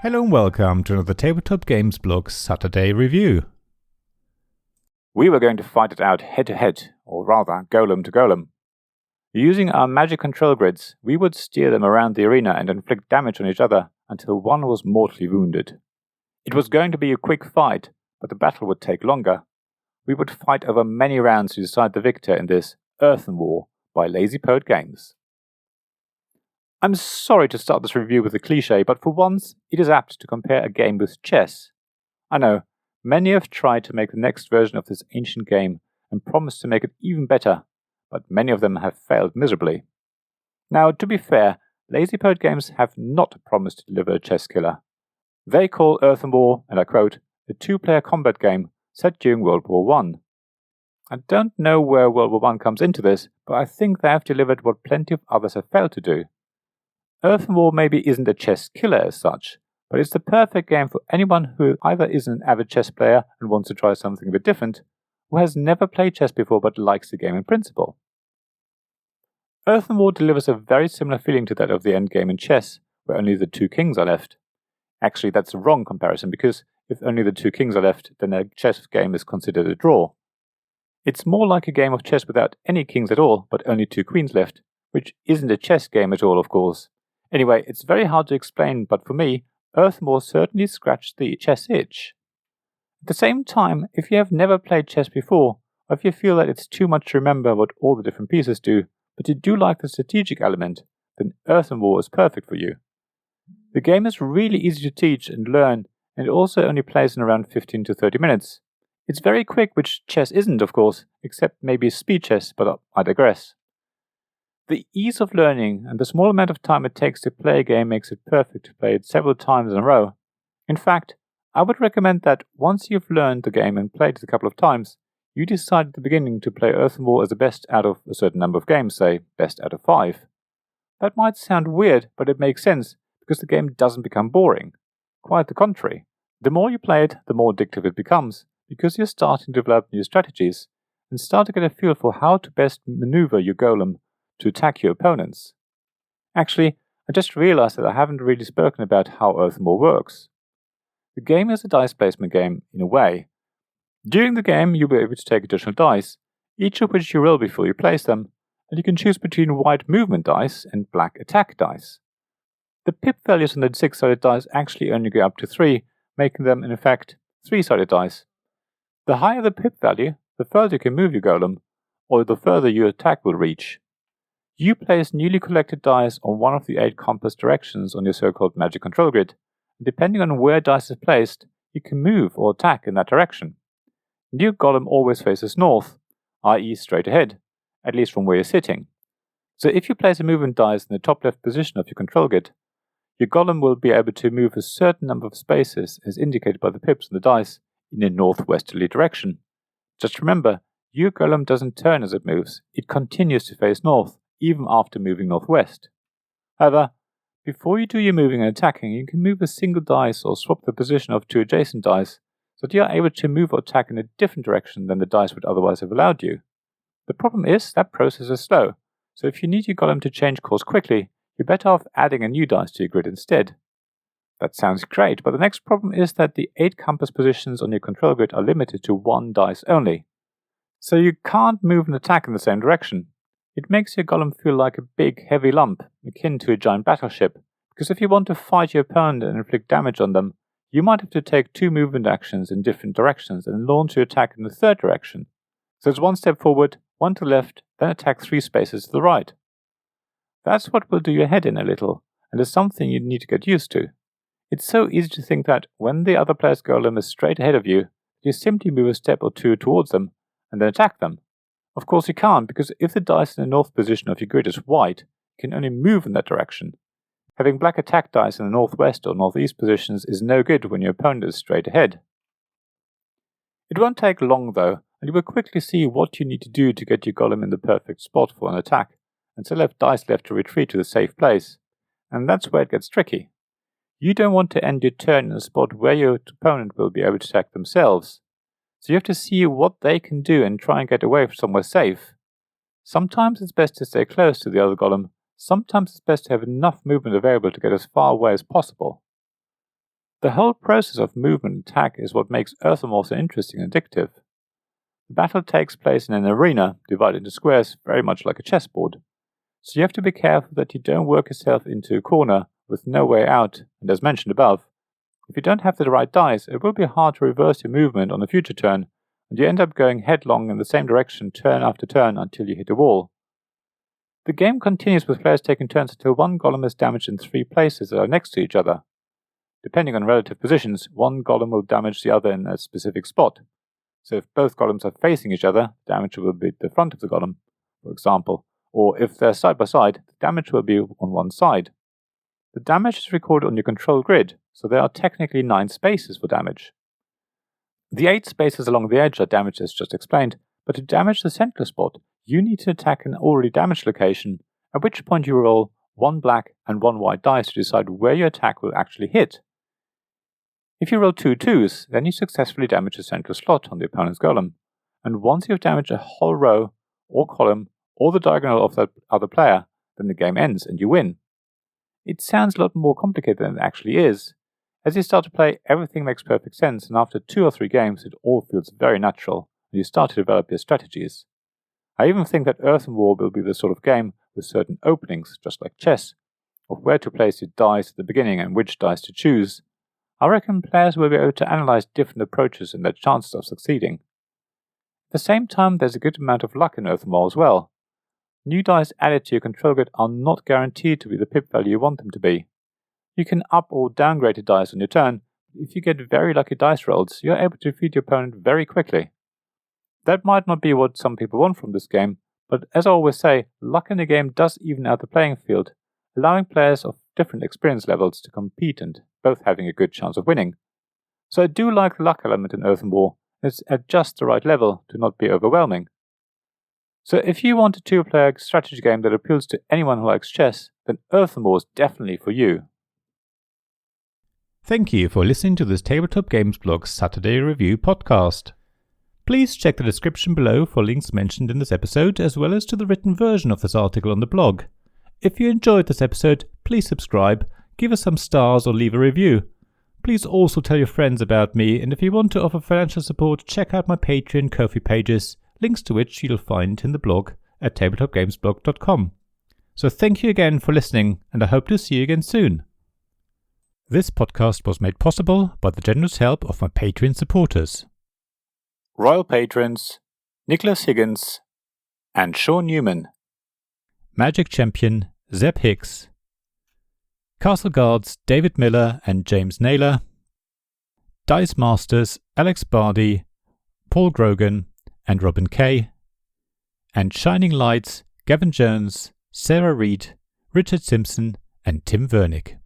Hello and welcome to another Tabletop Games Blog Saturday review. We were going to fight it out head to head, or rather, golem to golem. Using our magic control grids, we would steer them around the arena and inflict damage on each other until one was mortally wounded. It was going to be a quick fight, but the battle would take longer. We would fight over many rounds to decide the victor in this Earthenwar by Lazy Poet Games. I'm sorry to start this review with a cliché, but for once, it is apt to compare a game with chess. I know, many have tried to make the next version of this ancient game and promised to make it even better, but many of them have failed miserably. Now, to be fair, Lazy Poet Games have not promised to deliver a chess killer. They call Earthenwar, and I quote, a two-player combat game set during World War I. I don't know where World War I comes into this, but I think they have delivered what plenty of others have failed to do. Earthenwar maybe isn't a chess killer as such, but it's the perfect game for anyone who either is an avid chess player and wants to try something a bit different, or has never played chess before but likes the game in principle. Earthenwar delivers a very similar feeling to that of the endgame in chess, where only the two kings are left. Actually, that's a wrong comparison, because if only the two kings are left, then a chess game is considered a draw. It's more like a game of chess without any kings at all, but only two queens left, which isn't a chess game at all, of course. Anyway, it's very hard to explain, but for me, Earthenwar certainly scratched the chess itch. At the same time, if you have never played chess before, or if you feel that it's too much to remember what all the different pieces do, but you do like the strategic element, then Earthenwar is perfect for you. The game is really easy to teach and learn, and it also only plays in around 15 to 30 minutes. It's very quick, which chess isn't, of course, except maybe speed chess, but I digress. The ease of learning and the small amount of time it takes to play a game makes it perfect to play it several times in a row. In fact, I would recommend that once you've learned the game and played it a couple of times, you decide at the beginning to play Earthenwar as the best out of a certain number of games, say, best out of 5. That might sound weird, but it makes sense, because the game doesn't become boring. Quite the contrary. The more you play it, the more addictive it becomes, because you're starting to develop new strategies, and start to get a feel for how to best maneuver your golem to attack your opponents. Actually, I just realized that I haven't really spoken about how Earthenwar works. The game is a dice placement game, in a way. During the game, you'll be able to take additional dice, each of which you roll before you place them, and you can choose between white movement dice and black attack dice. The pip values on the 6-sided dice actually only go up to 3, making them, in effect, 3-sided dice. The higher the pip value, the further you can move your golem, or the further your attack will reach. You place newly collected dice on one of the 8 compass directions on your so-called magic control grid, and depending on where dice is placed, you can move or attack in that direction. Your golem always faces north, i.e. straight ahead, at least from where you're sitting. So if you place a movement dice in the top left position of your control grid, your golem will be able to move a certain number of spaces as indicated by the pips on the dice in a northwesterly direction. Just remember, your golem doesn't turn as it moves, it continues to face north, even after moving northwest. However, before you do your moving and attacking, you can move a single dice or swap the position of 2 adjacent dice, so that you are able to move or attack in a different direction than the dice would otherwise have allowed you. The problem is that process is slow, so if you need your golem to change course quickly, you're better off adding a new dice to your grid instead. That sounds great, but the next problem is that the 8 compass positions on your control grid are limited to 1 dice only. So you can't move and attack in the same direction. It makes your golem feel like a big, heavy lump, akin to a giant battleship, because if you want to fight your opponent and inflict damage on them, you might have to take 2 movement actions in different directions and launch your attack in the 3rd direction. So it's 1 step forward, 1 to the left, then attack 3 spaces to the right. That's what will do your head in a little, and is something you need to get used to. It's so easy to think that when the other player's golem is straight ahead of you, you simply move a step or 2 towards them, and then attack them. Of course you can't, because if the dice in the north position of your grid is white, you can only move in that direction. Having black attack dice in the northwest or northeast positions is no good when your opponent is straight ahead. It won't take long though, and you will quickly see what you need to do to get your golem in the perfect spot for an attack, and still have dice left to retreat to the safe place. And that's where it gets tricky. You don't want to end your turn in a spot where your opponent will be able to attack themselves. So you have to see what they can do and try and get away from somewhere safe. Sometimes it's best to stay close to the other golem, sometimes it's best to have enough movement available to get as far away as possible. The whole process of movement and attack is what makes Earthenwar so interesting and addictive. The battle takes place in an arena divided into squares, very much like a chessboard. So you have to be careful that you don't work yourself into a corner with no way out, and as mentioned above, if you don't have the right dice, it will be hard to reverse your movement on a future turn, and you end up going headlong in the same direction turn after turn until you hit a wall. The game continues with players taking turns until one golem is damaged in 3 places that are next to each other. Depending on relative positions, one golem will damage the other in a specific spot. So if both golems are facing each other, damage will be at the front of the golem, for example, or if they're side by side, the damage will be on one side. The damage is recorded on your control grid, so there are technically 9 spaces for damage. The 8 spaces along the edge are damaged as just explained, but to damage the central spot, you need to attack an already damaged location, at which point you roll 1 black and 1 white dice to decide where your attack will actually hit. If you roll 2 2s, then you successfully damage the central slot on the opponent's golem, and once you've damaged a whole row, or column, or the diagonal of that other player, then the game ends and you win. It sounds a lot more complicated than it actually is. As you start to play, everything makes perfect sense, and after 2 or 3 games it all feels very natural, and you start to develop your strategies. I even think that Earthenwar will be the sort of game with certain openings, just like chess, of where to place your dice at the beginning and which dice to choose. I reckon players will be able to analyze different approaches and their chances of succeeding. At the same time, there's a good amount of luck in Earthenwar as well. New dice added to your control grid are not guaranteed to be the pip value you want them to be. You can up or downgrade a dice on your turn, but if you get very lucky dice rolls, you're able to defeat your opponent very quickly. That might not be what some people want from this game, but as I always say, luck in the game does even out the playing field, allowing players of different experience levels to compete and both having a good chance of winning. So I do like the luck element in Earthenwar. It's at just the right level to not be overwhelming. So if you want a 2-player strategy game that appeals to anyone who likes chess, then Earthenwar is definitely for you. Thank you for listening to this Tabletop Games Blog Saturday Review podcast. Please check the description below for links mentioned in this episode, as well as to the written version of this article on the blog. If you enjoyed this episode, please subscribe, give us some stars or leave a review. Please also tell your friends about me, and if you want to offer financial support, check out my Patreon and Ko-fi pages, links to which you'll find in the blog at tabletopgamesblog.com. So thank you again for listening, and I hope to see you again soon. This podcast was made possible by the generous help of my Patreon supporters. Royal Patrons, Nicholas Higgins and Sean Newman. Magic Champion Zeb Hicks. Castle Guards David Miller and James Naylor. Dice Masters Alex Bardi, Paul Grogan and Robin Kay. And Shining Lights Gavin Jones, Sarah Reed, Richard Simpson and Tim Vernick.